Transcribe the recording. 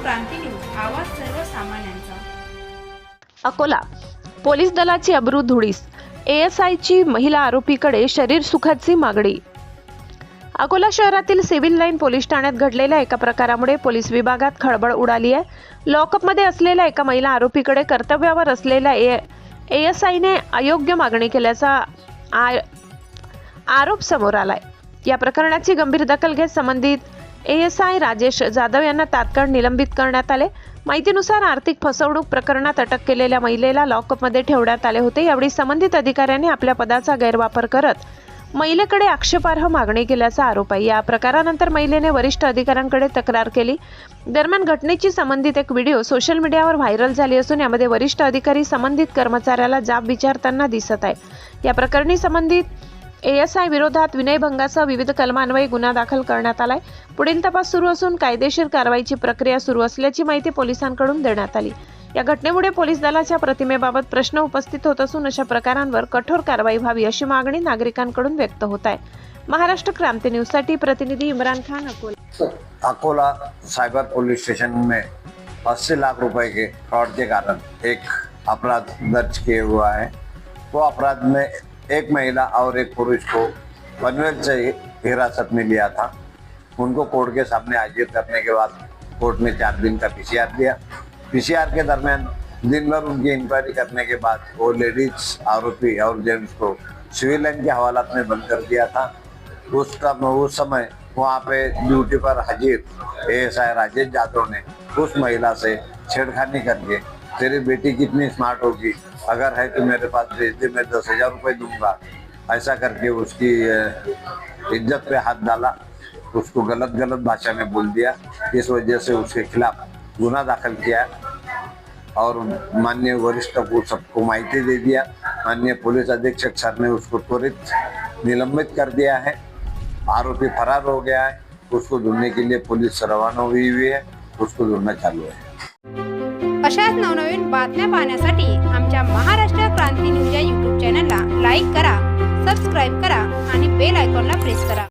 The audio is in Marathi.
क्रांती न्यूज, आवाज सर्वसामान्यांचा। अकोला पोलीस दलाची अब्रू धुळीस, ASIची महिला आरोपीकडे शरीर सुखाची मागणी। अकोला शहरातील सिव्हिल लाईन पोलीस ठाण्यात घडलेल्या एका प्रकारामुळे पोलीस विभागात खळबळ उडाली आहे। लॉकअपमध्ये असलेल्या एका महिला आरोपीकडे कर्तव्यावर असलेल्या ASIने अयोग्य मागणी केल्याचा आरोप समोर आलाय। या प्रकरणाची गंभीर दखल घेत संबंधित ASI राजेश जाधव यांना तात्काळ निलंबित करण्यात आले। माहितीनुसार आर्थिक फसवणूक प्रकरणात अटक केलेल्या महिलेला लॉकअपमध्ये ठेवण्यात आले होते। यावेळी संबंधित अधिकाऱ्यांनी आपल्या पदाचा गैरवापर करत महिलेकडे आक्षेपार्ह मागणी केल्याचा आरोप आहे। या प्रकारानंतर महिलेने वरिष्ठ अधिकाऱ्यांकडे तक्रार केली। दरम्यान घटनेची संबंधित एक व्हिडिओ सोशल मीडियावर व्हायरल झाली असून यामध्ये वरिष्ठ अधिकारी संबंधित कर्मचाऱ्याला जाब विचारताना दिसत आहे। या प्रकरणी संबंधित ASI विरोधात विनयभंगासह विविध कलमान्वये गुन्हा दाखल करण्यात आलाय। पुढील तपास सुरू असून कायदेशीर कारवाईची प्रक्रिया सुरू असल्याची माहिती पोलिसांकडून देण्यात आली। या घटनेमुळे पोलीस दलाच्या प्रतिमेबाबत प्रश्न उपस्थित होत असून अशा प्रकारांवर कठोर कारवाई व्हावी अशी मागणी नागरिकांकडून व्यक्त होत आहे। महाराष्ट्र क्रांती न्यूज साठी प्रतिनिधी Imran Khan, Akola. Akola cyber police station में 80 लाख रुपए के फ्रॉड के कारण एक अपराध दर्ज किए हुआ है। वो अपराध में एक महिला और एक पुरुष को पनवेल से हिरासत में लिया था। उनको कोर्ट के सामने हाजिर करने के बाद कोर्ट ने 4 दिन का PCR दिया। PCR के दरमियान दिन भर उनकी इंक्वायरी करने के बाद वो लेडीज आरोपी और जेंट्स को सिविल लाइन के हवालात में बंद कर दिया था। उस समय वहाँ पे ड्यूटी पर हाजिर ASI राजेश जाधव ने उस महिला से छेड़खानी करके, तेरी बेटी कितनी स्मार्ट होगी, अगर है तो मेरे पास भेज दे, मैं 10,000 रुपये दूंगा, ऐसा करके उसकी इज्जत पे हाथ डाला, उसको गलत भाषा में बोल दिया। इस वजह से उसके खिलाफ गुना दाखिल किया और माननीय वरिष्ठ को सबको माहिती दे दिया। माननीय पुलिस अधीक्षक सर ने उसको त्वरित निलंबित कर दिया है। आरोपी फरार हो गया है। उसको ढूंढने के लिए पुलिस रवाना हुई है। उसको ढूंढना चालू है। अशाच नवनवीन बातम्या पाहण्यासाठी आमच्या महाराष्ट्र क्रांती न्यूज या YouTube चॅनलला लाईक करा, सबस्क्राईब करा आणि बेल आयकॉनला प्रेस करा।